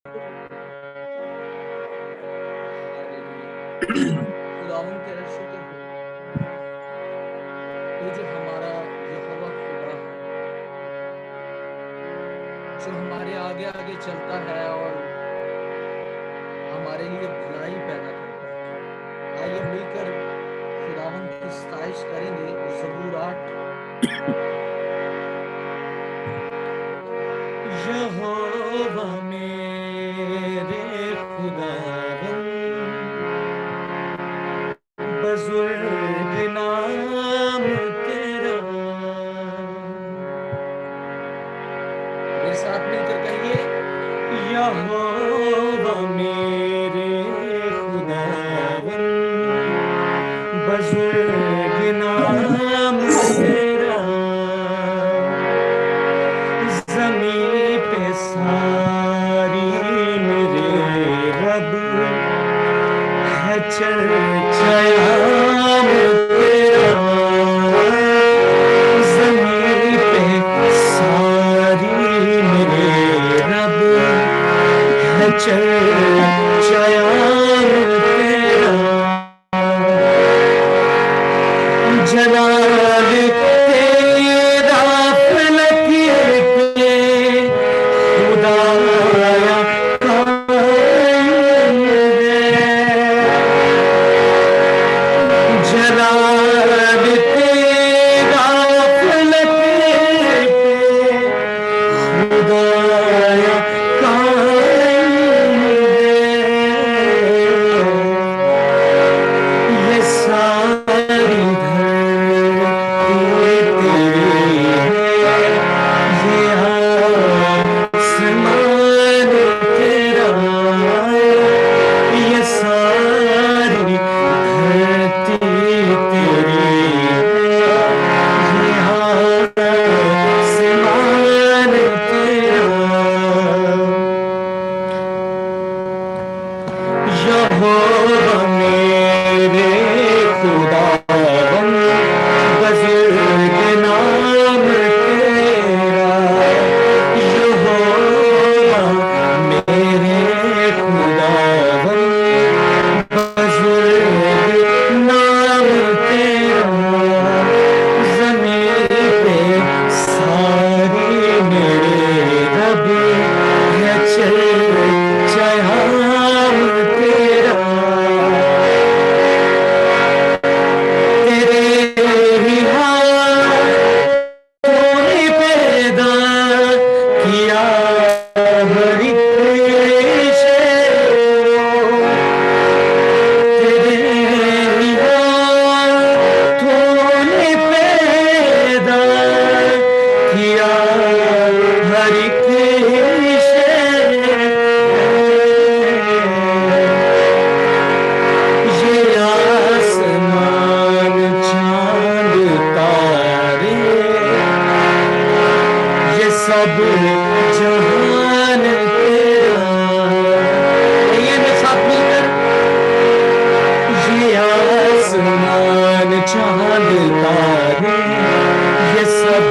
खुदावंद तेरा शुक्र हो, तू जो हमारा यहोवा खुदा है, जो हमारे आगे आगे चलता है और हमारे लिए भलाई पैदा करता है। आइए मिलकर खुदावंद की सताइश करेंगे। ज़बूर 8। यहोवा मेरे खुदावंद, बुजुर्ग नाम तेरा। मेरे साथ मिलकर कहिए, यहोवा मेरे खुदावंद, बुजुर्ग नाम तेरा। ज़मीं पे सारी मेरे रब है चर्चायाम तेरा। ज़मीं पे सारी मेरे रब है चर्चायाम तेरा। जलाल तेरा फलक पे खुदाया कायम है। जलाल तेरा फलक पे खुदाया कायम है। ये सारी धरती तेरी है, ये आसमान तेरा। ये सारी धरती तेरी है, ये आसमान तेरा। यहोवा मेरे खुदावंद, बुजुर्ग नाम तेरा। यहोवा मेरे खुदावंद, बुजुर्ग नाम तेरा। ज़मीं पे सारी मेरे रब है चर्चायाम तेरा। तेरे ही हाथों ने पैदा किया हर एक शय को। तेरे ही हाथों ने पैदा किया हर एक शय को। ये आसमान चांद तारे, ये सब जहान तेरा। ये मेरे साथ मिलकर, ये आसमान चांद तारे, ये सब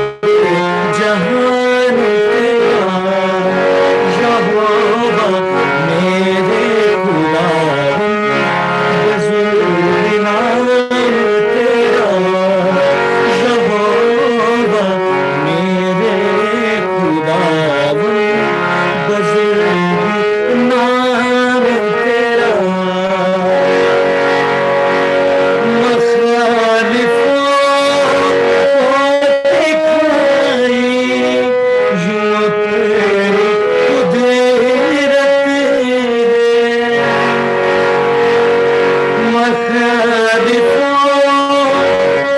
जहान तेरा। यहोवा मेरे खुदावंद, बुजुर्ग नाम तेरा। यहोवा मेरे खुदावंद, बुजुर्ग नाम तेरा। मखालिफों को दिखाई यूं अपनी कुदरत है। मखालिफों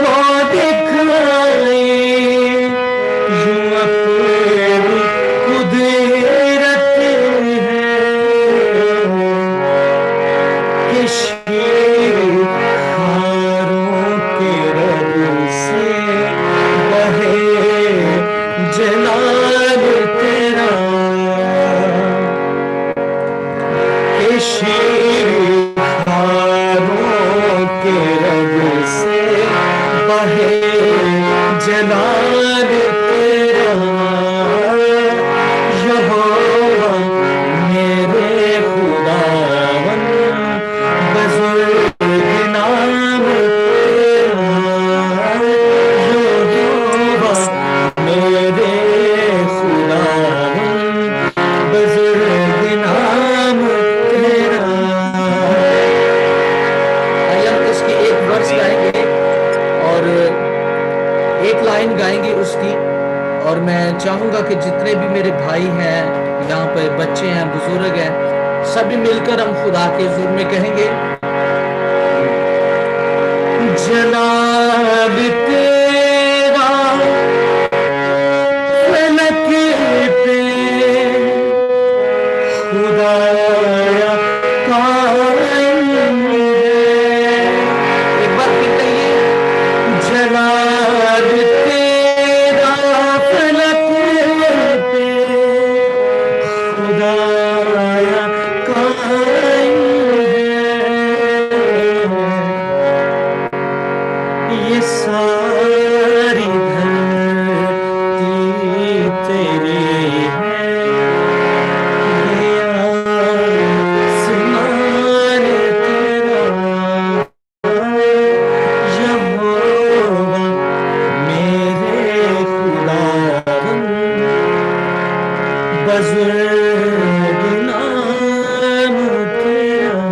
को दिखाई यूं अपनी कुदरत है। कि शीरखारों के रब से बहे जलाल तेरा। कि शीरखारों के रब से बहे जलाल तेरा। यहोवा मेरे चाहूंगा कि जितने भी मेरे भाई हैं, यहाँ पे बच्चे हैं, बुजुर्ग हैं, सभी मिलकर हम खुदा के हुजूर में कहेंगे, जलाल तेरा फलक पे खुदाया कायम है। एक बार फिर कहिए, जलाल तेरा फलक पे खुदाया कायम है। ये सारी धरती तेरी है, ये आसमान तेरा, यहोवा मेरे खुदावंद, बुजुर्ग नाम तेरा।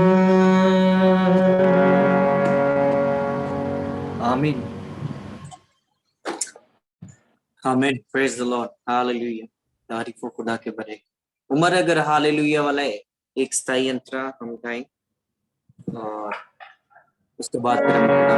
आमीन। आमीन। Praise the Lord, hallelujah. तारीफ हो खुदा के बड़े। उमर अगर हालेलुया वाला है, एक स्थायी यंत्रा हम गाएं और उसके बाद फिर हम खुदा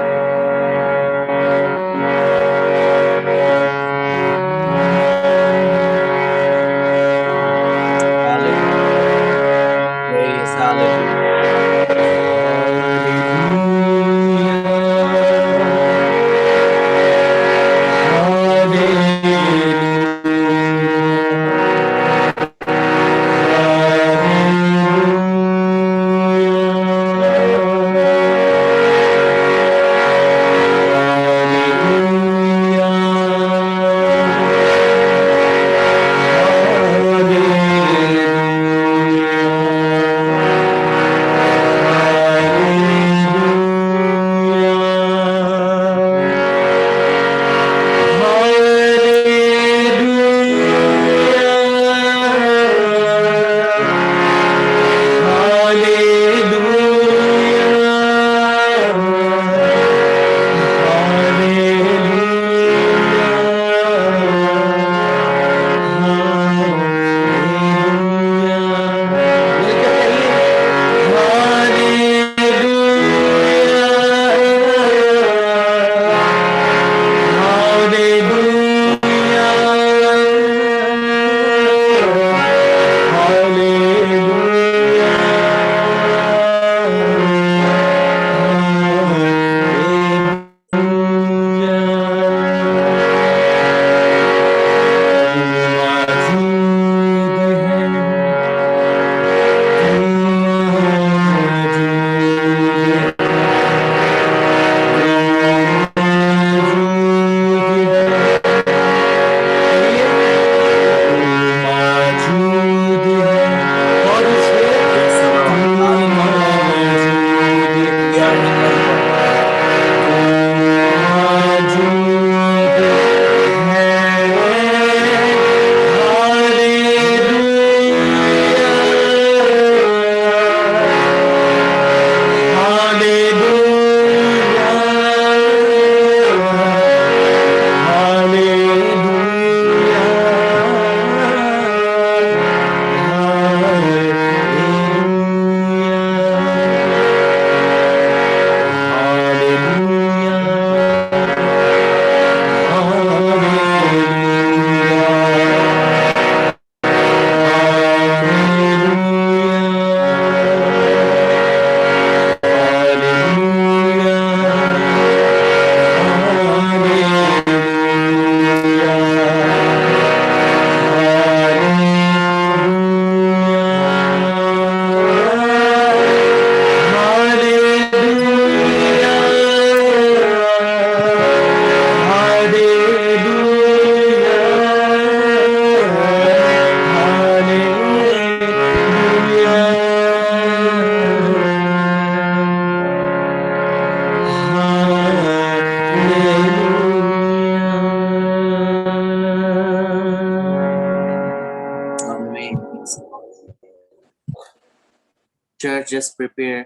church, just prepare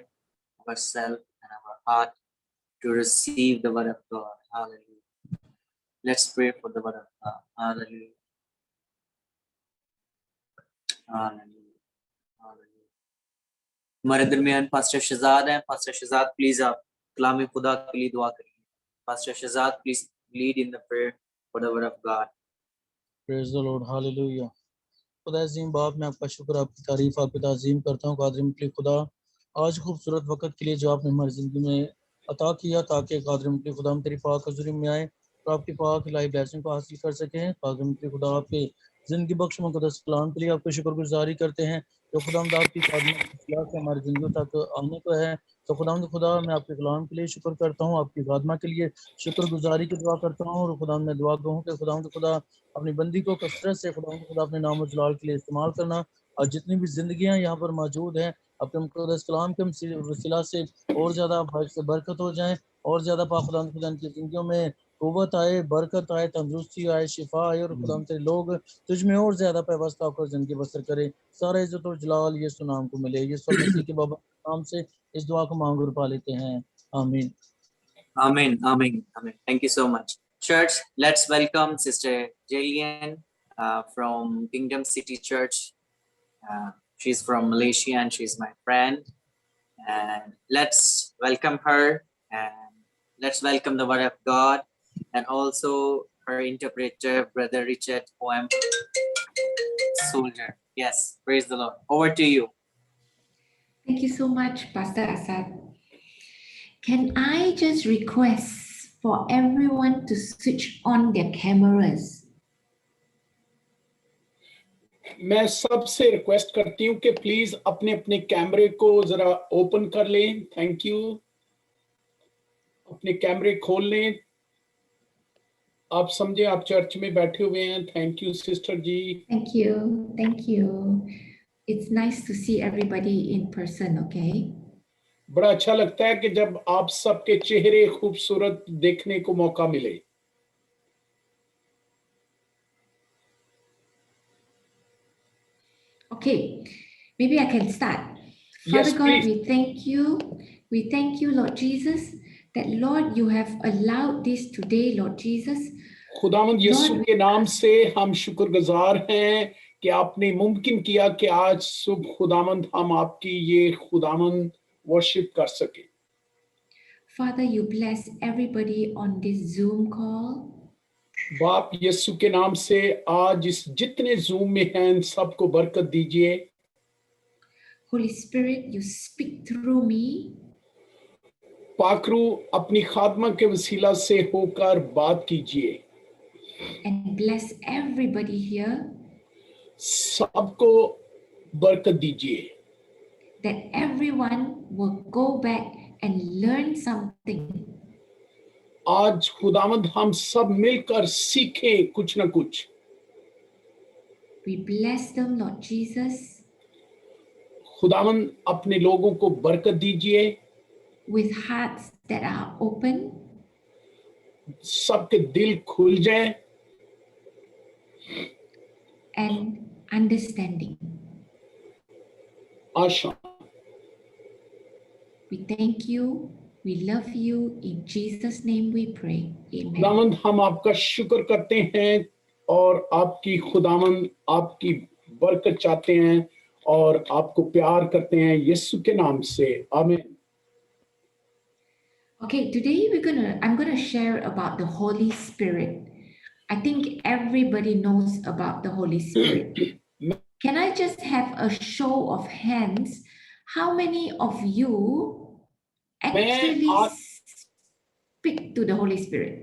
ourselves and our heart to receive the word of God. Hallelujah. Let's pray for the word of God. Hallelujah. Hallelujah, hallelujah. हमारे दरमियान पास्टर शहजाद हैं। पास्टर शहजाद प्लीज आप कलाम खुदा के लिए दुआ करिए। Pastor Shahzad please lead in the prayer for the word of God. Praise the Lord, hallelujah. खुदा अजीम बाप, मैं आपका शुक्र, आपकी तारीफ, आपकी ताज़ीम करता हूँ। कादिर मुतली खुदा, आज खूबसूरत वक्त के लिए जो आपने हमारी ज़िंदगी में अता किया, ताकि कादिर मुतली खुदा हम तेरी पाक हज़ूरी में आए और आपकी पाक इलाही ब्लेसिंग को हासिल कर सकें। कादिर मुतली खुदा, आपके ज़िंदगी बख्श मुक़द्दस कलाम के लिए आपको शुक्रगुजारी करते हैं जो खुदावंद आपकी खादमत की इख्तियार से हमारी ज़िंदगी तक आने को है। तो खुदावंद खुदा, मैं आपके कलाम के लिए शुक्र करता हूँ, आपकी खादमा के लिए शुक्रगुजारी की दुआ करता हूँ। और खुदावंद मैं दुआ कहूँ कि खुदावंद खुदा अपनी बंदी को कसरत से खुदा अपने नाम और जलाल के लिए इस्तेमाल करना। और जितनी भी जिंदगियां यहाँ पर मौजूद हैं, अपने मुक़द्दस कलाम के वसीला से और ज़्यादा बरकत हो जाए, और ज़्यादा पाक खुदा की जिंदगियों में कुव्वत आए, बरकत आए, तंदुरुस्ती आए, शिफा आए, और खुदा तेरे लोग तुझ में और ज़्यादा पैवस्ता होकर ज़िंदगी बसर करे। सारा इज्जत और जलाल यीशु नाम को मिले। यीशु मसीह के बाबा के नाम से इस दुआ को मांग और पा लेते हैं, आमीन। Amen, amen, amen. Thank you so much. Church, let's welcome Sister Jillian from Kingdom City Church. She's from Malaysia and she's my friend. And let's welcome her and let's welcome the Word of God and also her interpreter, Brother Richard Poem Soldier. Yes, praise the Lord. Over to you. Thank you so much, Pastor Asad. Can I just request for everyone to switch on their cameras? मैं सबसे request करती हूँ कि please अपने अपने कैमरे को जरा ओपन कर लें। Thank you. अपने कैमरे खोल लें। आप समझे आप चर्च में बैठे हुए हैं। Thank you sister ji. Thank you. Thank you. It's nice to see everybody in person, okay? बड़ा अच्छा लगता है कि जब आप सबके चेहरे खूबसूरत देखने को मौका मिले। Okay, maybe I can start. Yes, Father God, please. we thank you. We thank you, Lord Jesus, that Lord, you have allowed this today, Lord Jesus. खुदावंद यीशु Lord, के नाम से हम शुक्रगुजार हैं कि आपने मुमकिन किया कि आज सुबह खुदावंद हम आपकी ये खुदावंद वर्शिप कर सके। Father, you bless everybody on this Zoom call. बाप यीशु के नाम से आज इस जितने जूम में हैं इन सबको बरकत दीजिए। Holy Spirit, you speak through me. पाकरू अपनी खादमा के वसीला से होकर बात कीजिए। And bless everybody here. सबको बरकत दीजिए। That everyone will go back and learn something. आज खुदावंद हम सब मिलकर सीखें कुछ ना कुछ। We bless them, Lord Jesus. खुदावंद अपने लोगों को बरकत दीजिए। With hearts that are open. सबके दिल खुल जाए। And understanding. Asha. We thank you. We love you. In Jesus' name we pray. Amen. खुदावंद हम आपका शुक्र करते हैं और आपकी खुदावंद आपकी बरकत चाहते हैं और आपको प्यार करते हैं यीशु के नाम से। आमीन। Okay, today I'm gonna share about the Holy Spirit. I think everybody knows about the Holy Spirit. Can I just have a show of hands? How many of you actually speak to the Holy Spirit?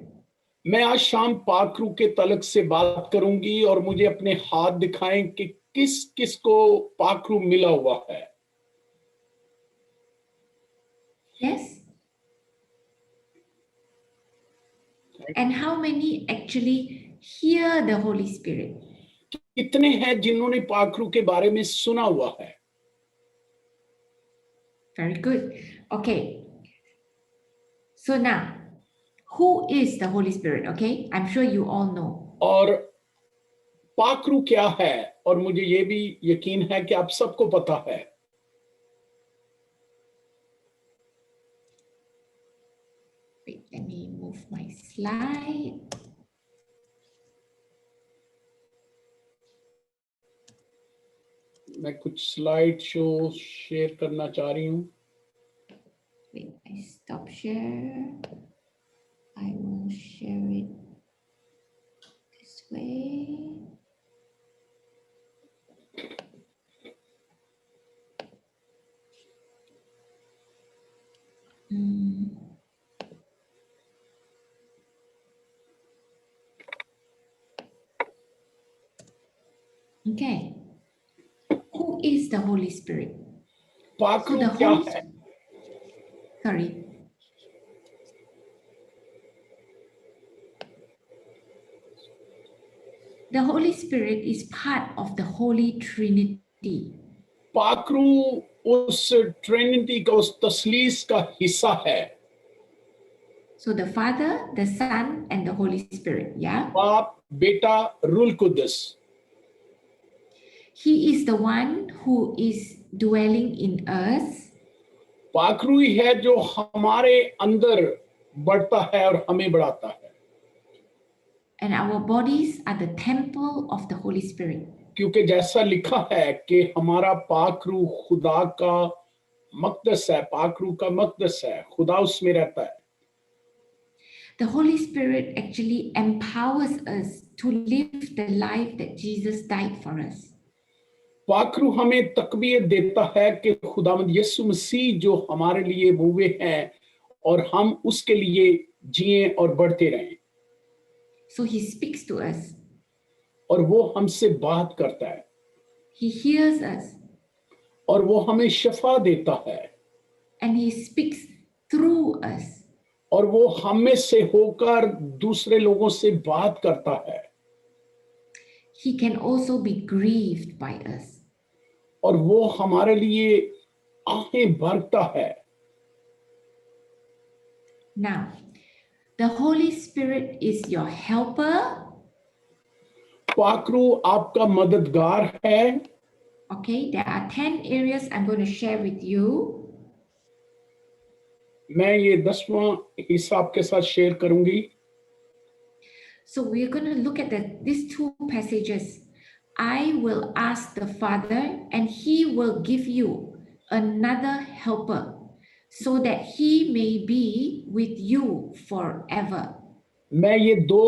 मैं आज शाम पाकरू के तलक से बात करूंगी और मुझे अपने हाथ दिखाएं कि किस किस को पाकरू मिला हुआ है। Yes. And how many actually hear the Holy Spirit? कितने हैं जिन्होंने पाकरू के बारे में सुना हुआ है? Very good. Okay. So now, who is the Holy Spirit? Okay, I'm sure you all know. और पाकरू क्या है और मुझे ये भी यकीन है कि आप सबको पता है। Wait, let me move my slide. मैं कुछ स्लाइड शो शेयर करना चाह रही हूँ. Wait, I stop share. I will share it this way. Okay. Who is the Holy Spirit? So पाखरू the क्या Holy, है? sorry. The Holy Spirit is part of the Holy Trinity. पाखरू उस Trinity का, उस तसलीस का हिस्सा है. So the Father, the Son, and the Holy Spirit, yeah? बाप, बेटा, रूल कुदस. He is the one who is dwelling in us. पाखरू ही है जो हमारे अंदर बढ़ता है और हमें बढ़ाता है. And our bodies are the temple of the Holy Spirit. क्योंकि जैसा लिखा है कि हमारा पाखरू खुदा का मकदस है, पाखरू का मकदस है, खुदा उसमें रहता है. The Holy Spirit actually empowers us to live the life that Jesus died for us. पाखरू हमें तकबीयत देता है कि खुदावंद यीशु मसीह जो हमारे लिए हुए हैं और हम उसके लिए जिए और बढ़ते रहें. So he speaks to us. और वो हमसे बात करता है. He hears us. और वो हमें शफा देता है. And he speaks through us. और वो हम में से होकर दूसरे लोगों से बात करता है. He can also be grieved by us. और वो हमारे लिए आहें भरता है. Now, the Holy Spirit is your helper. पाखरू आपका मददगार है. Okay, there are 10 areas I'm going to share with you. मैं ये 10वां हिस्सा आपके साथ शेयर करूंगी. So we're going to look at these two passages. I will ask the Father, and he will give you another helper, so that he may be with you forever. मैं ये दो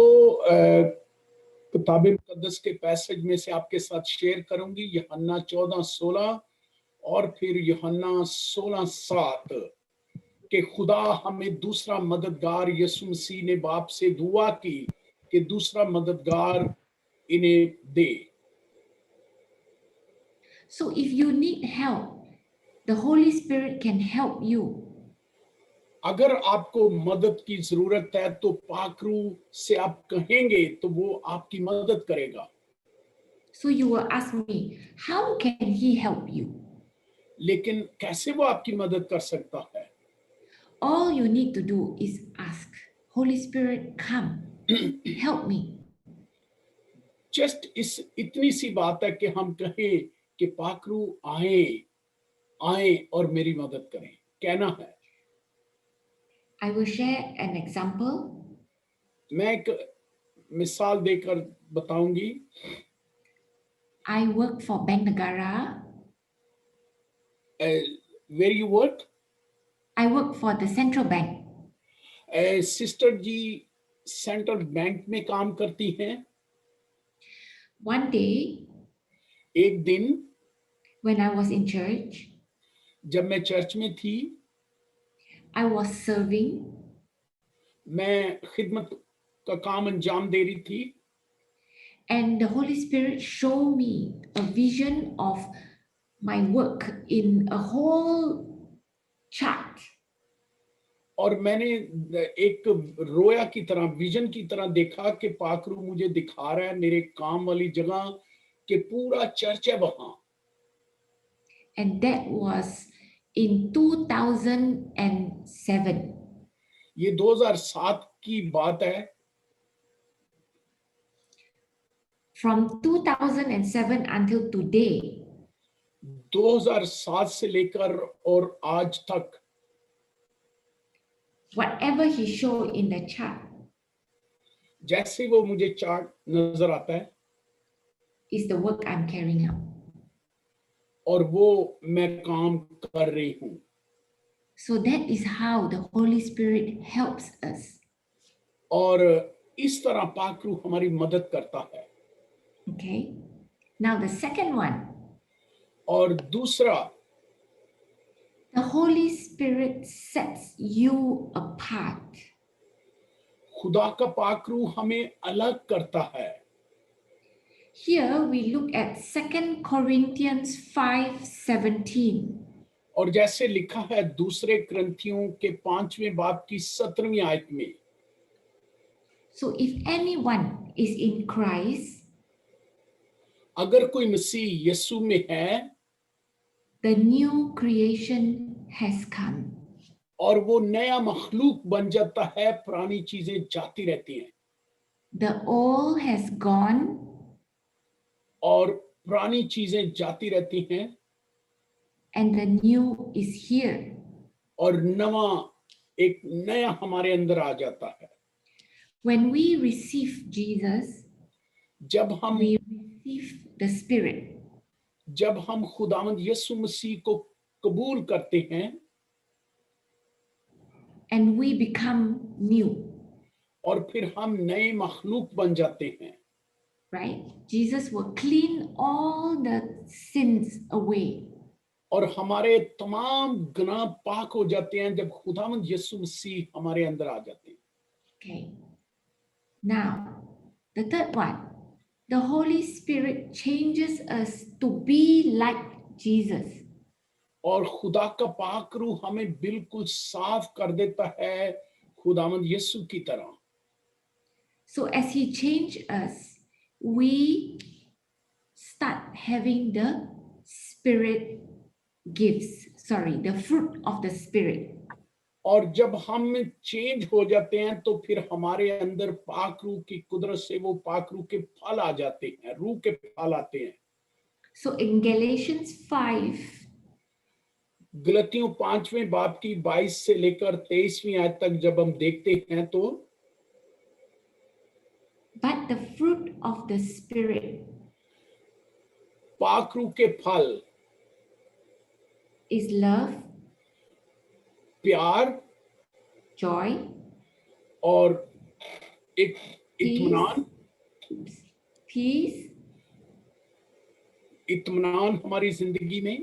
किताब मुकद्दस के पैसेज में से आपके साथ शेयर करूंगी. यूहन्ना 14:16 और फिर यूहन्ना 16:7 कि खुदा हमें दूसरा मददगार, यीशु मसीह ने बाप से दुआ की कि दूसरा मददगार इन्हें दे. So if you need help, the Holy Spirit can help you. अगर आपको मदद की जरूरत है तो पाखरू से आप कहेंगे तो वो आपकी मदद करेगा. So you will ask me, how can he help you? लेकिन कैसे वो आपकी मदद कर सकता है? All you need to do is ask, Holy Spirit, come, help me. Just इतनी सी बात है कि हम कहें कि पाखरू आए और मेरी मदद करें. कहना है. I will share an example. मैं एक मिसाल देकर बताऊंगी. I work for Bank Negara. Where you work? I work for the central bank. Sister ji central bank में काम करती हैं. One day, एक दिन when I was in church, जब मैं चर्च में थी, I was serving, मैं खिदमत का काम अंजाम दे रही थी. and the Holy Spirit showed me a vision of my work in a whole chart. और मैंने एक रोया की तरह, विजन की तरह देखा कि पाखरू मुझे दिखा रहा है मेरे काम वाली जगह कि पूरा चर्च है वहां. And that was in 2007. ये 2007 की बात है. From 2007 until today, 2007 से लेकर और आज तक whatever he showed in the chart जैसे वो मुझे चार्ट नजर आता है, is the work I'm carrying out. और वो मैं काम कर रही हूँ। So that is how the Holy Spirit helps us. और इस तरह पाक रूह हमारी मदद करता है। Okay. Now the second one, और दूसरा, the Holy Spirit sets you apart. खुदा का पाक रूह हमें अलग करता है। Here we look at 2 Corinthians 5:17. और जैसे लिखा है दूसरे ग्रंथियों के 5वें बाब की 17वीं आयत में, So if anyone is in Christ, अगर कोई मसीह यीशु में है the new creation has come. और वो नया मखलूक बन जाता है, पुरानी चीजें जाती रहती हैं The old has gone और पुरानी चीजें जाती रहती हैं and the new is here. और एक नया हमारे अंदर आ जाता है। When we receive Jesus, जब we receive the Spirit. हम खुदावंद यीशु मसीह को कबूल करते हैं And we become new, और फिर हम नए मखलूक बन जाते हैं, right? Jesus will clean all the sins away. और हमारे तमाम गुनाह पाक हो जाते हैं जब खुदावंद यीशु मसीह हमारे अंदर आ जाते हैं। Okay. Now, the third one, the Holy Spirit changes us to be like Jesus. और खुदा का पाक रूह हमें बिल्कुल साफ कर देता है खुदावंद यीशु की तरह। So as He changes us, we start having the Spirit gifts. Sorry, the fruit of the Spirit. और जब हम चेंज हो जाते हैं तो फिर हमारे अंदर पाक रूह की कुदरत से वो पाक रूह के फल आ जाते हैं, रूह के फल आते हैं। So in Galatians 5, गलतियों 5वें बाब की 22 से लेकर 23वीं आयत तक जब हम देखते हैं तो but the fruit of the Spirit पाक रूह के फल is love, प्यार joy, और एक इत्मीनान peace, इत्मीनान हमारी जिंदगी में,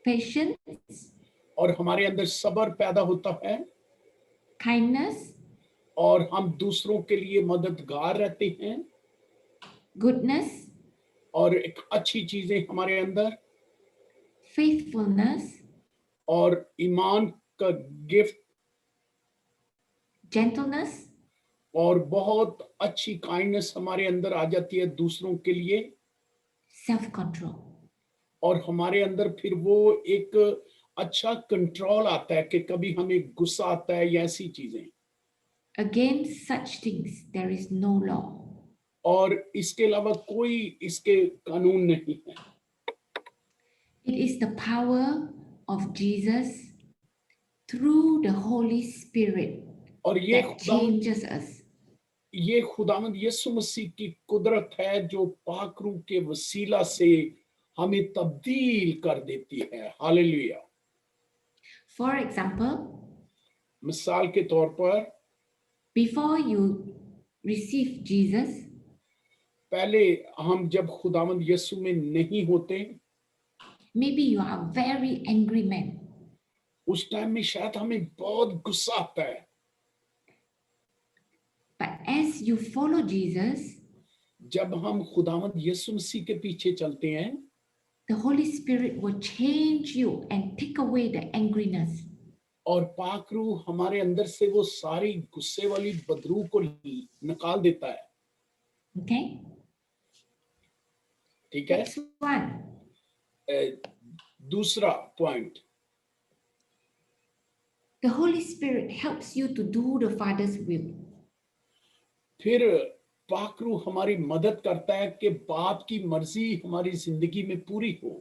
patience, और हमारे अंदर सब्र पैदा होता है kindness, और हम दूसरों के लिए मददगार रहते हैं goodness, और एक अच्छी चीजें हमारे अंदर faithfulness, और ईमान का गिफ्ट gentleness, और बहुत अच्छी काइंडनेस हमारे अंदर आ जाती है दूसरों के लिए, self-control. और हमारे अंदर फिर वो एक अच्छा कंट्रोल आता है कि कभी हमें गुस्सा आता है या ऐसी चीजें। Against such things there is no law. और इसके अलावा कोई इसके कानून नहीं है। It is the power of Jesus through the Holy Spirit और ये that changes us. खुदावंद यीशु मसीह की कुदरत है जो पाक रूह के वसीला से हमें तब्दील कर देती है। हालेलुया। For example, मिसाल के तौर पर before you receive Jesus, पहले हम जब खुदावंद यीशु में नहीं होते, maybe you are a very angry man. उस टाइम में शायद हमें बहुत गुस्सा आता है, But as you follow Jesus, जब हम खुदावंद यीशु मसीह के पीछे चलते हैं the Holy Spirit will change you and take away the angriness. और पाक रूह हमारे अंदर से वो सारी गुस्से वाली बदरू को निकाल देता है। Okay? ठीक है। Next one. दूसरा point, The Holy Spirit helps you to do the Father's will. फिर पाक रूह हमारी मदद करता है कि बाप की मर्जी हमारी जिंदगी में पूरी हो।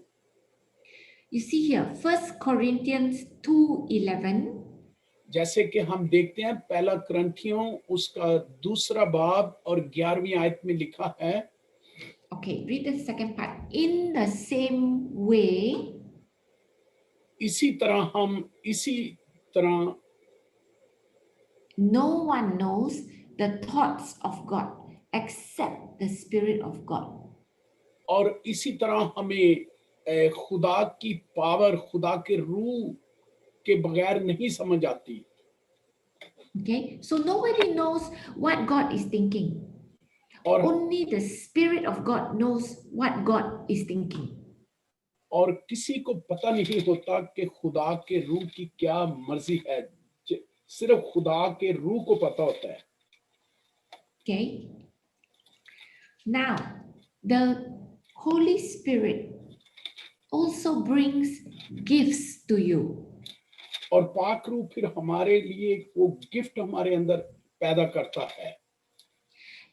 You see here, 1 Corinthians 2:11. जैसे कि हम देखते हैं पहला करंथियों उसका 2 बाब और 11वीं आयत में लिखा है, Okay, read the second part. In the same way, इसी तरह no one knows the thoughts of God except the Spirit of God. और इसी तरह हमें खुदा की पावर, खुदा के रूह के बगैर नहीं समझ आती. Okay, so nobody knows what God is thinking. और Only the Spirit of God knows what God is thinking. और किसी को पता नहीं होता कि खुदा के रूह की क्या मर्जी है. सिर्फ खुदा के रूह को पता होता है. Okay. Now, the Holy Spirit also brings gifts to you. और पाक रूह फिर हमारे लिए वो गिफ्ट हमारे अंदर पैदा करता है.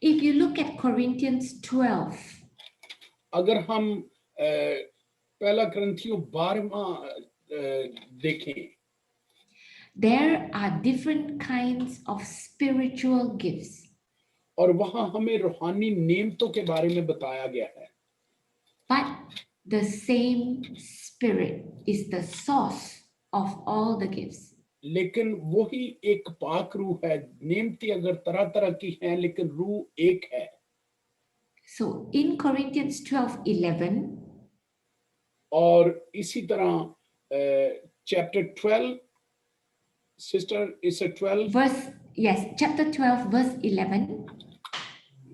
If you look at Corinthians 12, अगर हम पहला करंथियों 12 देखें, there are different kinds of spiritual gifts. और वहां हमें रूहानी नेमतों के बारे में बताया गया है. But the same Spirit is the source of all the gifts. लेकिन वही एक पाक रूह है. नेमती अगर तरह तरह की हैं, लेकिन रूह एक है. So in Corinthians 12:11, और इसी तरह चैप्टर 12, सिस्टर इस 12 chapter 12, verse 11,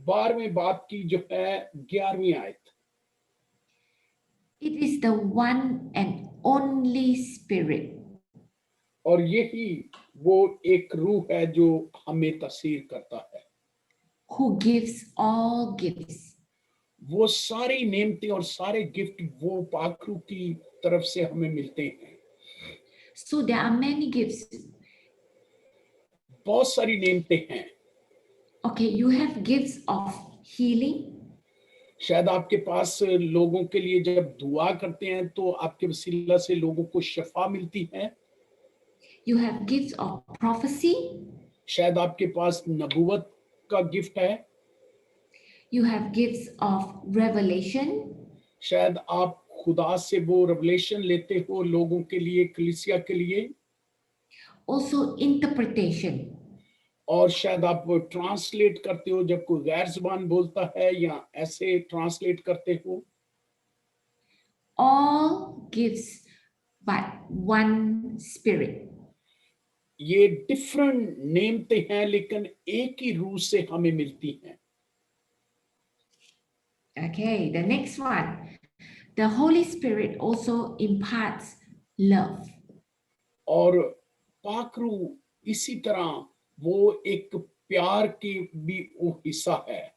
12वें बात की जो है 11वीं आयत. it is the one and only Spirit और यही वो एक रूह है जो हमें तस्वीर करता है. who gives all gifts. वो सारी नेमतें और सारे गिफ्ट वो पाक रूह की तरफ से हमें मिलते हैं. So there are many gifts. बहुत सारी नेमतें हैं. Okay, you have gifts of healing. शायद आपके पास लोगों के लिए जब दुआ करते हैं तो आपके वसीला से लोगों को शफा मिलती है. You have gifts of prophecy. शायद आपके पास नबूवत का गिफ्ट है. You have gifts of revelation. शायद आप खुदा से वो रेवलेशन लेते हो लोगों के लिए, कलीसिया के लिए. Also interpretation. और शायद आप वो ट्रांसलेट करते हो जब कोई गैर जुबान बोलता है, या ऐसे ट्रांसलेट करते हो. All gifts but one Spirit. ये डिफरेंट नेमते हैं, लेकिन एक ही रूह से हमें मिलती हैं. Okay, the next one. The Holy Spirit also imparts love. और पाक रूह इसी तरह वो एक प्यार की भी वो हिस्सा है.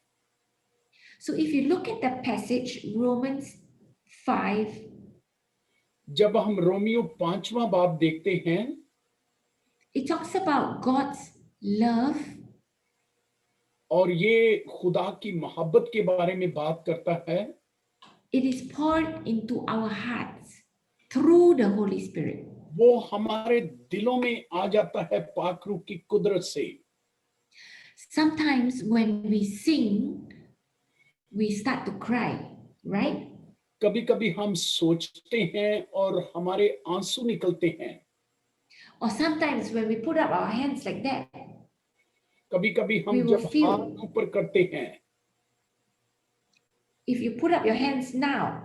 So if you look at the passage, Romans 5, जब हम रोमियो 5वां बाब देखते हैं, it talks about God's love और ये खुदा की मोहब्बत के बारे में बात करता है. it is poured into our hearts through the Holy Spirit. वो हमारे दिलों में आ जाता है पाक रूह की कुदरत से. Sometimes when we sing, we start to cry, right? कभी कभी हम सोचते हैं और हमारे आंसू निकलते हैं. Or sometimes when we put up our hands like that, कभी कभी We हम will जब feel. हाथ ऊपर करते हैं. if you put up your hands now,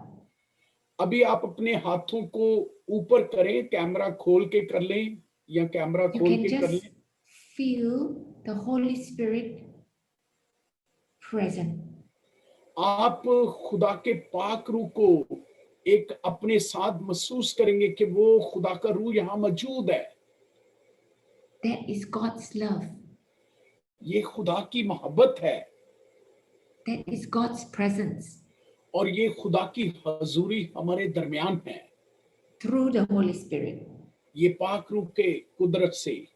अभी आप अपने हाथों को ऊपर करें, कैमरा खोल के कर लें या कैमरा you खोल can के कर just लें. feel the Holy Spirit present. आप खुदा के पाक रूह को एक अपने साथ महसूस करेंगे कि वो खुदा का रूह यहाँ मौजूद है. That is God's love. ये खुदा की मोहब्बत है. That is God's presence और ये खुदा की हजूरी हमारे दरमियान है. through the Holy Spirit. ये पाक रूह के कुदरत से.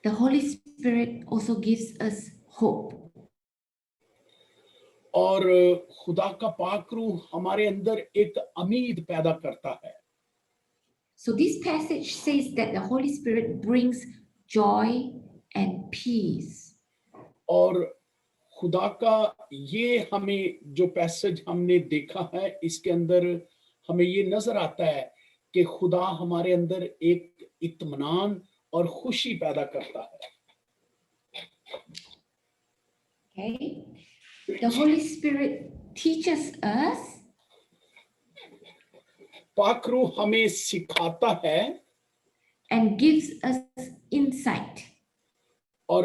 The Holy Spirit also gives us hope. और खुदा का पाक रूह हमारे अंदर एक उम्मीद पैदा करता है. So this passage says that the Holy Spirit brings joy and peace. और खुदा का ये हमें जो पैसेज हमने देखा है, इसके अंदर हमें ये नजर आता है कि खुदा हमारे अंदर एक इत्मीनान और खुशी पैदा करता है। Okay. The Holy Spirit teaches us पाक रूह हमें सिखाता है and gives us insight. और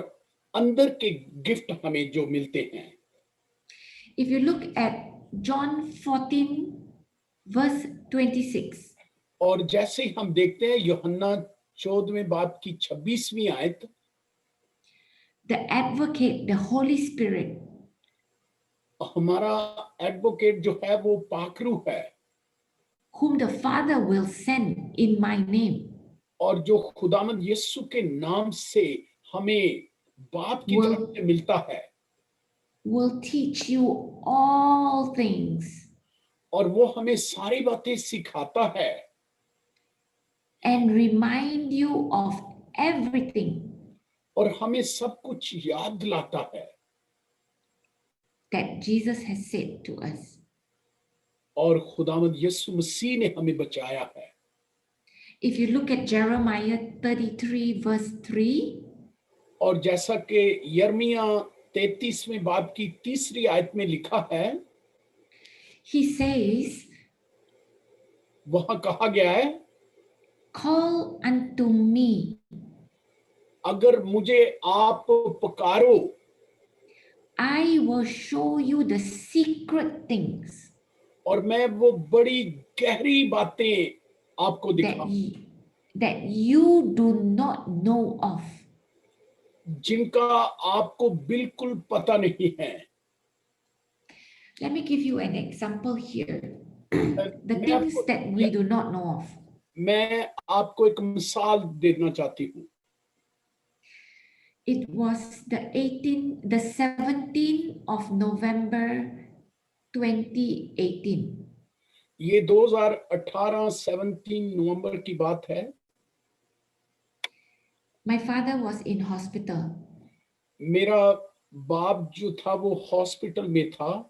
अंदर के गिफ्ट हमें जो मिलते हैं। If you look at John 14, verse 26, और जैसे ही हम देखते हैं यूहन्ना 14वें बाब की 26वीं आयत, the advocate, the Holy Spirit, हमारा एडवोकेट जो है वो पाक रूह है whom the Father will send in my name, और जो खुदावंद यीशु के नाम से हमें बाप की तरफ से मिलता है will teach you all things और वो हमें सारी बातें सिखाता है and remind you of everything और हमें सब कुछ याद दिलाता है that Jesus has said to us. और खुदावंद यीशु मसीह ने हमें बचाया है। If you look at Jeremiah 33, verse 3, और जैसा कि यिर्मयाह 33वें बाब की 3री आयत में लिखा है, he says, वहां कहा गया है, call unto me, अगर मुझे आप पुकारो I will show you the secret things और मैं वो बड़ी गहरी बातें आपको that दिखाऊं that you do not know of. जिनका आपको बिल्कुल पता नहीं है। Let me give you an example here. The मैं things आपको that we do not know of. मैं आपको एक मिसाल देना चाहती हूँ। It was the 17th of November 2018. ये 2018 17 नवंबर की बात है। My father was in hospital मेरा बाप जो था वो हॉस्पिटल में था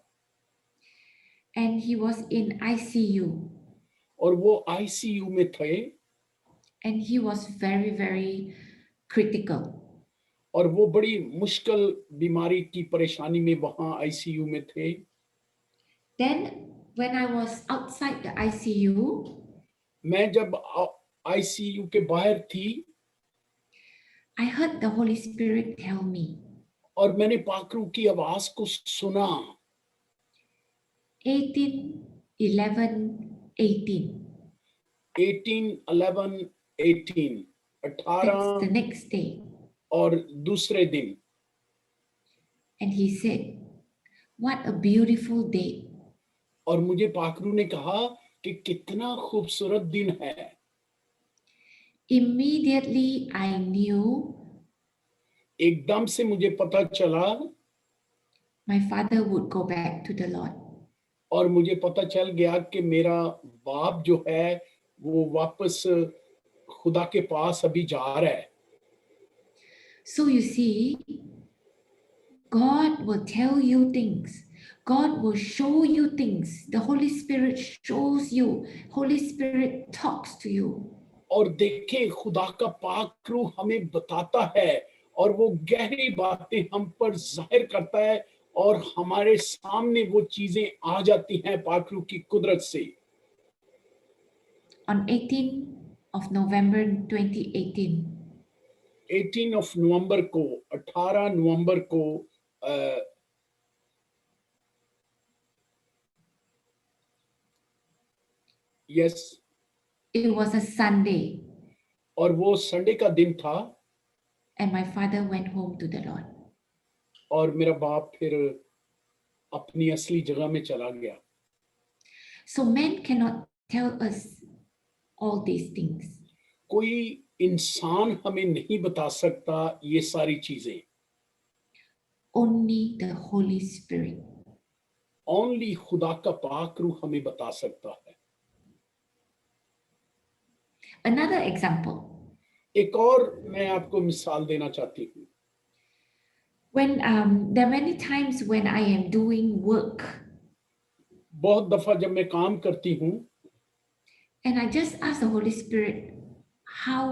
and he was in ICU और वो आईसीयू में थे and he was very, very critical. और वो बड़ी मुश्किल बीमारी की परेशानी में वहां आईसीयू में थे। Then when I was outside the ICU, मैं जब आईसीयू के बाहर थी I heard the Holy Spirit tell me, और मैंने पाक रूह की आवाज को सुना 18, 11, 18. 18 11 That's 18 the next day. और दूसरे दिन And he said, what a beautiful day. और मुझे पाक रूह ने कहा कि कितना खूबसूरत दिन है। Immediately I knew एकदम से मुझे पता चला my father would go back to the Lord. और मुझे पता चल गया कि मेरा बाप जो है वो वापस खुदा के पास अभी जा रहा है। So you see, God will tell you things. God will show you things. The Holy Spirit shows you. Holy Spirit talks to you. और देखें खुदा का पाक रूह हमें बताता है और वो गहरी बातें हम पर जाहिर करता है और हमारे सामने वो चीजें आ जाती हैं पाक रूह की कुदरत से। On 18th of November 2018, 18 नवंबर को 18 नवंबर को yes it was a Sunday, और वो संडे का दिन था and my father went home to the Lord. और मेरा बाप फिर अपनी असली जगह में चला गया। So men cannot tell us all these things. कोई इंसान हमें नहीं बता सकता ये सारी चीजें। Only the Holy Spirit. Only खुदा का पाक रूह हमें बता सकता है। Another example. एक और मैं आपको मिसाल देना चाहती हूँ। When there are many times when I am doing work बहुत दफा जब मैं काम करती हूँ and I just ask the Holy Spirit, how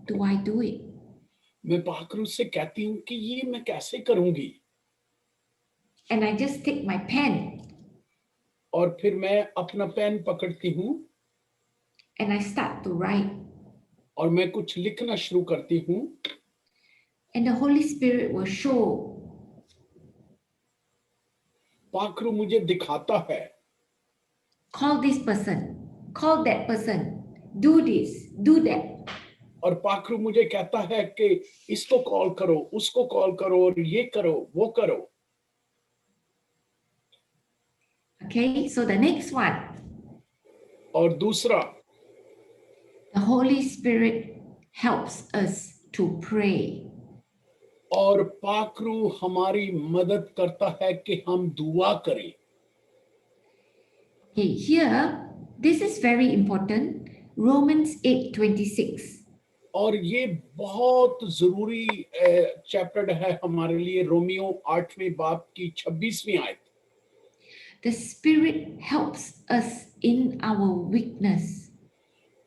do I do it? मैं पाखरू से कहती हूँ कि ये मैं कैसे करूंगी, And I just take my pen और फिर मैं अपना पेन पकड़ती हूँ and I start to write. और मैं कुछ लिखना शुरू करती हूँ And the Holy Spirit will show, पाखरू मुझे दिखाता है, call this person, call that person, do this, do that. और पाखरू मुझे कहता है कि इसको कॉल करो, उसको कॉल करो, और ये करो, वो करो. Okay, so the next one, और दूसरा, the Holy Spirit helps us to pray. और पाखरू हमारी मदद करता है कि हम दुआ करें. Okay, here, this is very important. Romans 8:26. और ये बहुत जरूरी चैप्टर है हमारे लिए, रोमियो 8वें बाब की 26वीं आयत. The Spirit helps us in our weakness.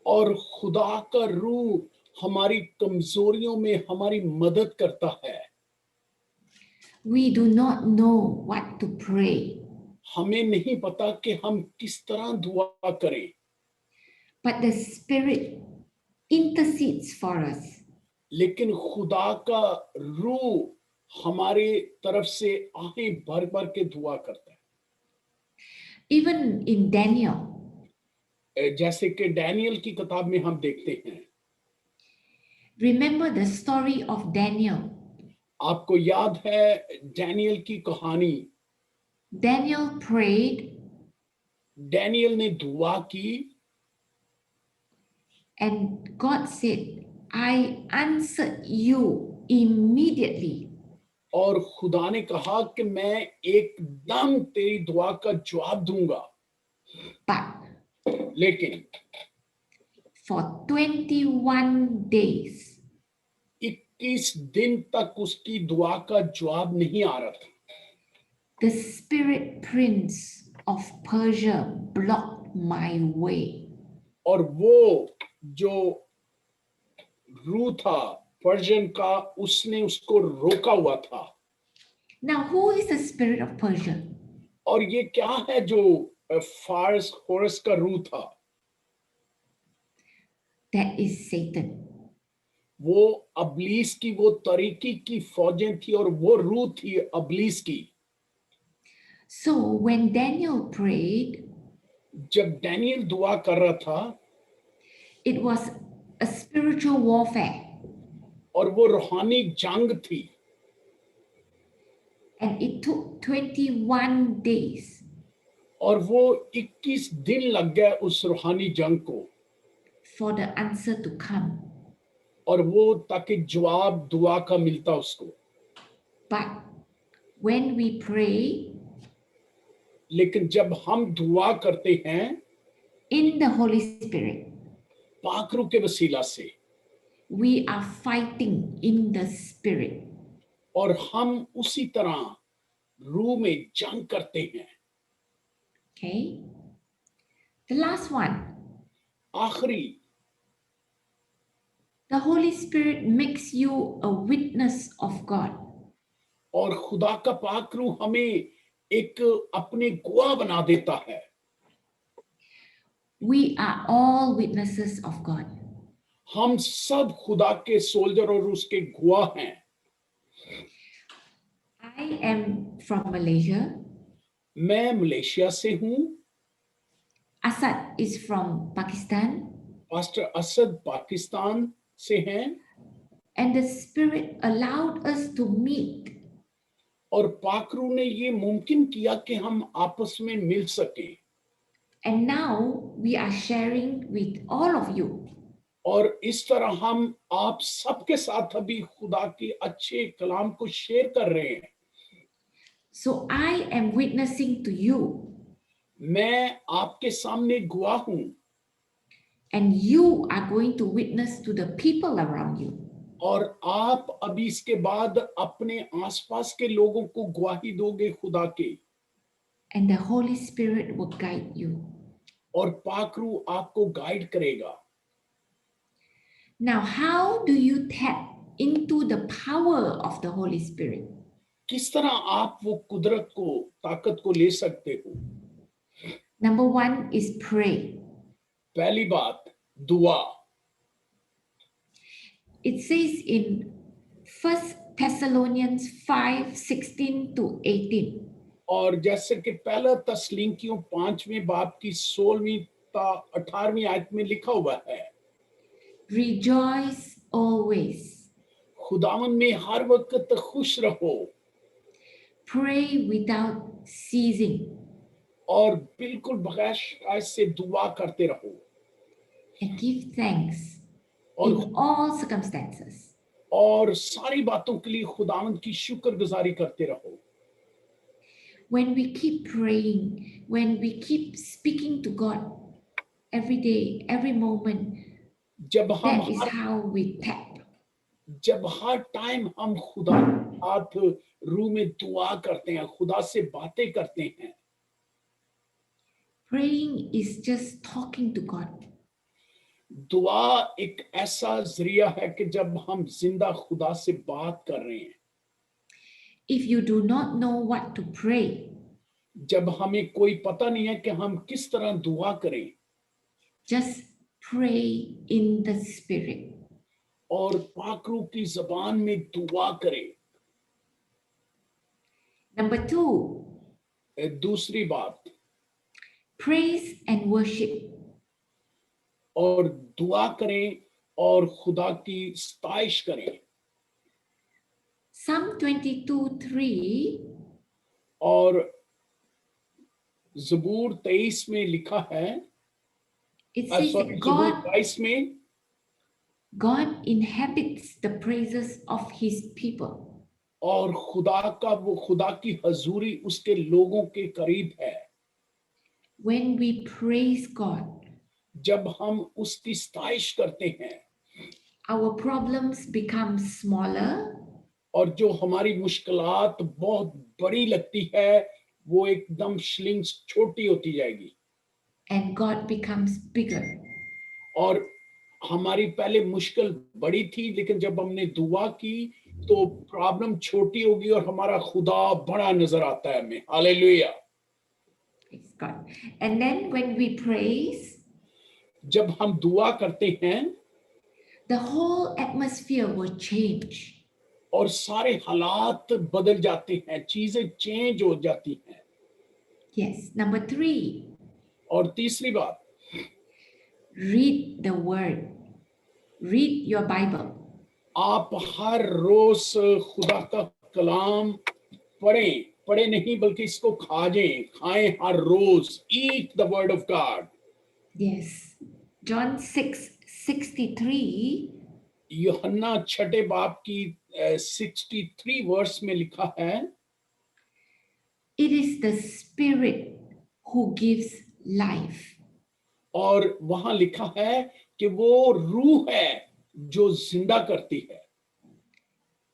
और खुदा का रूह हमारी कमजोरियों में हमारी मदद करता है. We do not know what to pray, हमें नहीं पता कि हम किस तरह दुआ करें, but the Spirit intercedes for us. लेकिन खुदा का रूह हमारे तरफ से आहें भर भर के दुआ करता है. Even in Daniel, जैसे कि डैनियल की किताब में हम देखते हैं. remember the story of Daniel. आपको याद है डैनियल की कहानी. Daniel prayed डैनियल ने दुआ की and God said, I answered you immediately. और खुदा ने कहा कि मैं एकदम तेरी दुआ का जवाब दूंगा. But लेकिन for 21 days, 21 दिन तक उसकी दुआ का जवाब नहीं आ रहा था. the spirit prince of Persia blocked my way. और वो जो रूह था पर्शियन का, उसने उसको रोका हुआ था. Now, who is the spirit of Persia? और ये क्या है जो फारस होरस का रूह था? That is Satan. वो अबलीस की वो तरीकी की फौजें थी, और वो रूह थी अबलीस की. So when Daniel prayed, जब डैनियल दुआ कर रहा था, it was a spiritual warfare, और वो रूहानी जंग थी. and it took 21 days और वो 21 दिन लग गए उस रूहानी जंग को, for the answer to come. और वो ताकि जवाब दुआ का मिलता उसको. But when we pray लेकिन जब हम दुआ करते हैं in the Holy Spirit, पाखरू के वसीला से, we are fighting in the Spirit. और हम उसी तरह रूह में जंग करते हैं. Okay? The last one, आखिरी, the Holy Spirit makes you a witness of God. और खुदा का पाखरू हमें एक अपने गवाह बना देता है. We are all witnesses of God. हम सब खुदा के सोल्जर और उसके गवाह हैं. I am from Malaysia. मैं मलेशिया से हूँ. Asad is from Pakistan. Pastor Asad Pakistan से हैं. And the Spirit allowed us to meet. और पाखरू ने ये मुमकिन किया कि हम आपस में मिल सके. And now we are sharing with all of you. और इस तरह हम आप सबके साथ अभी खुदा के अच्छे कलाम को शेयर कर रहे हैं. So I am witnessing to you. मैं आपके सामने गवाह हूँ, And you are going to witness to the people around you. और आप अभी इसके बाद अपने आसपास के लोगों को गवाही दोगे खुदा के, and the Holy Spirit will guide you. और पाक रूह आपको गाइड करेगा। Now, how do you tap into the power of the Holy Spirit? किस तरह आप वो कुदरत को, ताकत को ले सकते हो? Number one is pray. पहली बात, दुआ। It says in 1 Thessalonians 5:16 to 18. और जैसे कि पहला तसलीकियों 5वें बाब की 16वीं ता 18वीं आयत में लिखा हुआ है, Rejoice always. खुदावन में हर वक्त खुश रहो Pray without ceasing. और बिल्कुल बगैर शिकायत से दुआ करते रहो And give thanks और in all circumstances. और सारी बातों के लिए खुदावन की शुक्रगुजारी करते रहो। When we keep praying, when we keep speaking to God every day, every moment, जब हम that is how we tap. जब हर टाइम हम खुदा के साथ रूह में दुआ करते हैं, खुदा से बातें करते हैं, Praying is just talking to God. दुआ एक ऐसा जरिया है कि जब हम जिंदा खुदा से बात कर रहे हैं। If you do not know what to pray, जब हमें कोई पता नहीं है कि हम किस तरह दुआ करें, just pray in the Spirit. और पाक रूह की जबान में दुआ करें। Number two, दूसरी बात, praise and worship. और दुआ करें और खुदा की सताइश करें। Psalm 22:3 और ज़बूर 23 में लिखा है, it says ज़बूर that God 22 में, God inhabits the praises of his people. और खुदा की हजूरी उसके लोगों के करीब है। When we praise God, जब हम उसकी सताइश करते हैं, our problems become smaller और जो हमारी मुश्किलात बहुत बड़ी लगती है, वो एकदम श्लिंग छोटी होती जाएगी, and God becomes bigger. और हमारी पहले मुश्किल बड़ी थी, लेकिन जब हमने दुआ की तो प्रॉब्लम छोटी होगी और हमारा खुदा बड़ा नजर आता है हमें। Hallelujah. Praise God. And then when we praise, जब हम दुआ करते हैं, the whole atmosphere will change. और सारे हालात बदल जाते हैं, चीजें चेंज हो जाती हैं। Yes. Number three, और तीसरी बात, read the word. Read your Bible. आप हर रोज खुदा का कलाम पढ़े नहीं बल्कि इसको खाएं हर रोज। Eat the word of God. Yes. John 6:63. यूहन्ना 6 बाब की 63 वर्स में लिखा है, It is the Spirit who gives life. और वहां लिखा है कि वो रूह है जो जिंदा करती है,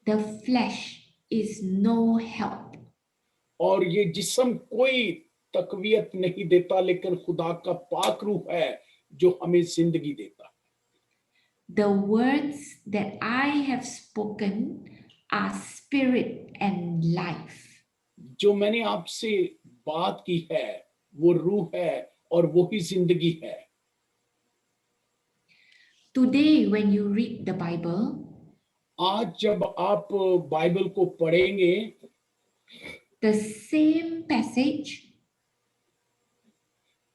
The flesh is no help. और ये जिस्म कोई तकवीयत नहीं देता, लेकिन खुदा का पाक रूह है जो हमें जिंदगी देता है। The words that I have spoken are spirit and life. जो मैंने आपसे बात की है वो रूह है और वो ही जिंदगी है। Today, when you read the Bible, आज जब आप बाइबल को पढ़ेंगे, the same passage,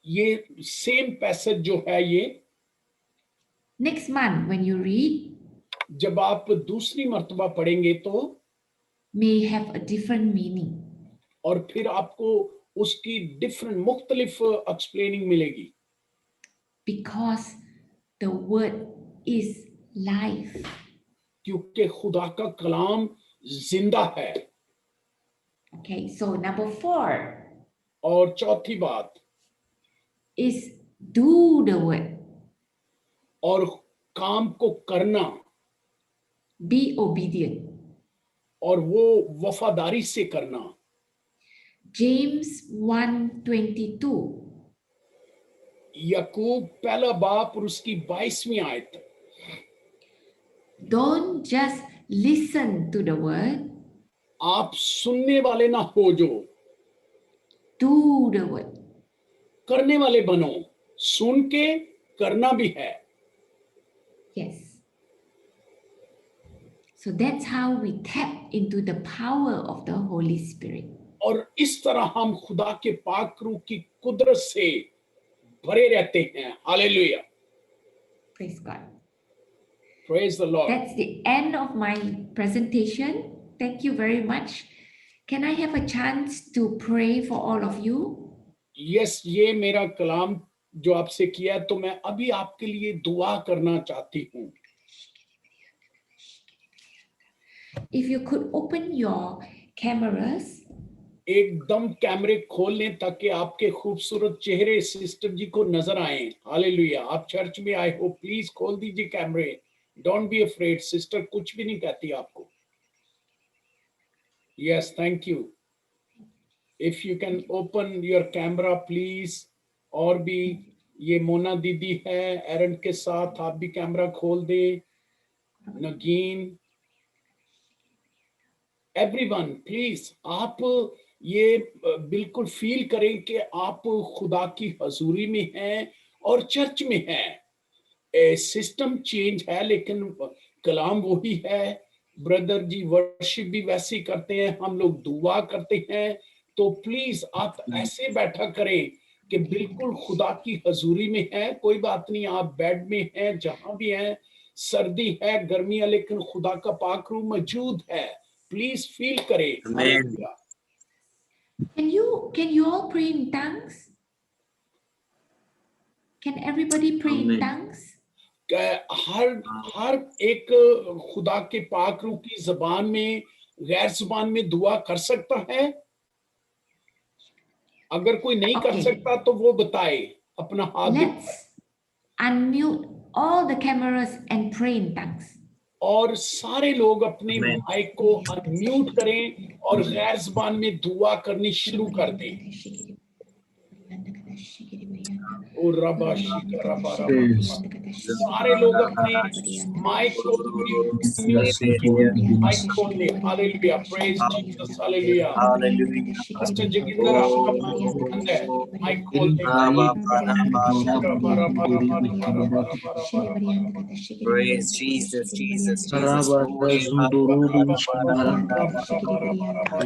ये सेम पैसेज जो है, ये next month when you read, जब आप दूसरी मर्तबा पढ़ेंगे तो may have a different meaning. और फिर आपको उसकी डिफरेंट मुख्तलिफ एक्सप्लेनिंग मिलेगी, Because the word is life. क्योंकि खुदा का कलाम जिंदा है। Okay, so number 4 और चौथी बात, is do the word. और काम को करना। Be obedient. और वो वफादारी से करना। James 1:22. याकूब पहला बाप और उसकी 22वीं आयत। Don't just listen to the word, आप सुनने वाले ना हो जो, do the word. करने वाले बनो। सुन के करना भी है। Yes. So that's how we tap into the power of the Holy Spirit. और इस तरह हम खुदा के पाक रूह की कुदरत से भरे रहते हैं। Hallelujah. Praise God. Praise the Lord. That's the end of my presentation. Thank you very much. Can I have a chance to pray for all of you? Yes, ये मेरा कलाम जो आपसे किया है, तो मैं अभी आपके लिए दुआ करना चाहती हूँ। If you could open your cameras, एकदम कैमरे खोल लें ताकि आपके खूबसूरत चेहरे सिस्टर जी को नजर आए। हालेलुया। आप चर्च में आए हो, प्लीज खोल दीजिए कैमरे। डोंट बी अफ्रेड, सिस्टर कुछ भी नहीं कहती आपको। Yes, thank you. If you can open your camera please. और भी ये मोना दीदी है एरन के साथ, आप भी कैमरा खोल दे। नगीन, एवरीवन प्लीज, आप ये बिल्कुल फील करें कि आप खुदा की हजूरी में हैं और चर्च में हैं। सिस्टम चेंज है लेकिन कलाम वही है। ब्रदर जी वर्शिप भी वैसे ही करते हैं, हम लोग दुआ करते हैं। तो प्लीज आप ऐसे बैठा करें कि बिल्कुल खुदा की हजूरी में है। कोई बात नहीं, आप बेड में हैं, जहां भी हैं, सर्दी है, गर्मी है, लेकिन खुदा का पाक रूह मौजूद है। प्लीज फील करें। Hallelujah. can you all pray in tongues? Can everybody pray in Amen. tongues? हर एक खुदा के पाक रूह की जबान में, गैर जुबान में दुआ कर सकता है? अगर कोई नहीं कर Okay. सकता तो वो बताए, अपना हाथ दिखाए। Let's unmute all the cameras and pray in tongues. और सारे लोग अपने Amen. माइक को अनम्यूट करें और गैर जुबान में दुआ करनी शुरू कर दें। ओ रबा शिका रबा रबा। सारे लोग अपने माइक को माइक खोल ले। Hallelujah, praise Jesus, hallelujah. Pastor Joginder आपका माइक बंद है, माइक खोल दे। रबा रबा रबा रबा रबा रबा रबा। Praise Jesus, Jesus, Jesus. Karabada Zundurubi Shabaranda.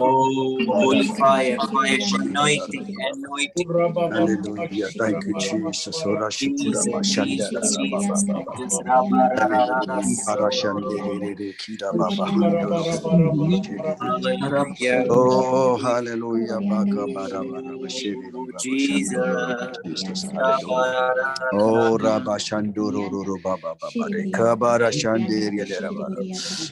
Oh, holy fire, fire, anointing, anointing. Hallelujah. Thank you, Jesus. Ora shukura Jesus, bashanda Jesus, ra ra ba Jesus, ba ba ba. Jesus. Rabba, ra, ra, ra, ra, Hallelujah. so. Parashande re re re kira ba ba hando ro ro ro ro ro shiri re re. Hallelujah. Oh, hallelujah. Baka bara bara ba shiri re Oh, ba ba shanda ra ra ba. Jesus. Jesus, Rabba, hallelujah. ra, ra, ra, Oh, ra. Rabba Shandoro Roro Baba Baba re kabara shanderia de rabara.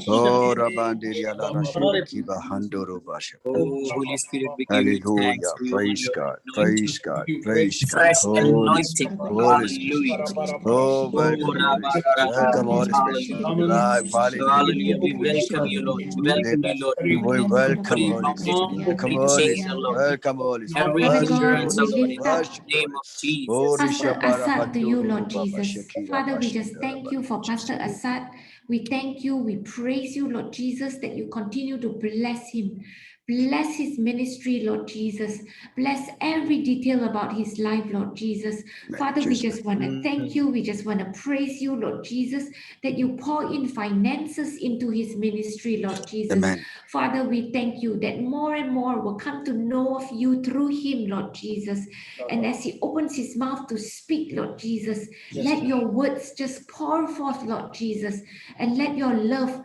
Oh, Rabanderia la la shiri kiba handoro basha. Oh, Holy Spirit, we give you thanks Hallelujah. for your Praise God. anointing. Praise God. Praise God. Fresh Holy anointing. Spirit. Holy Spirit. Hallelujah. Oh, Oh, welcome, Holy Rabba, Spirit. ra, ra, ra, Welcome, ra. Holy Spirit. Hallelujah. Come alive. Hallelujah. Hallelujah. We welcome you, Lord. We welcome you, Lord. We welcome, Complete Holy foundation, Spirit. Welcome, complete Holy Savior, Spirit. Lord. Welcome, Holy Spirit. Every Father Worship God, you, hindrance we out of Lord. it lift in up Worship the you, name Lord. of Jesus. Orisha Pastor bara Assad to you, handoro Lord baba Jesus. shakira Father, we just bashandara thank you bara. for Pastor Assad. We thank you, we praise you, Lord Jesus, that you continue to bless him. Bless his ministry, Lord Jesus. Bless every detail about his life, Lord Jesus. Father, we just want to thank you. We just want to praise you, Lord Jesus, that you pour in finances into his ministry, Lord Jesus. Amen. Father, we thank you that more and more will come to know of you through him, Lord Jesus. And as he opens his mouth to speak, Lord Jesus, let your words just pour forth, Lord Jesus, and let your love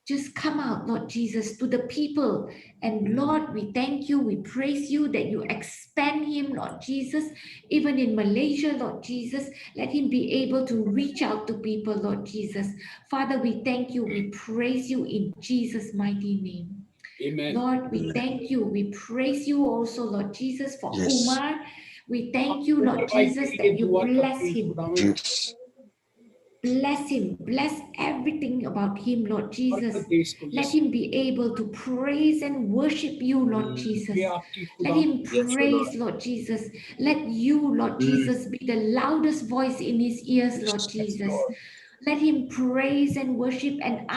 just come out, Lord Jesus, to the people. And Lord, we thank you, we praise you that you expand him, Lord Jesus, even in Malaysia, Lord Jesus. Let him be able to reach out to people, Lord Jesus. Father, we thank you, we praise you in Jesus' mighty name. Amen. Lord, we thank you, we praise you also, Lord Jesus, for Yes. Umar. We thank you, Lord Jesus, that you bless him. Yes. Bless him. Bless everything about him, Lord Jesus. बरकत दे इसको Let Yeshu. him be able to praise and worship you, Lord Jesus. ये आपकी Let खुदा him Yes, O praise, Lord. Lord Jesus. Let you, Lord Jesus, be the loudest voice in his ears, Lord Yes, Jesus. Lord. Let him praise and worship and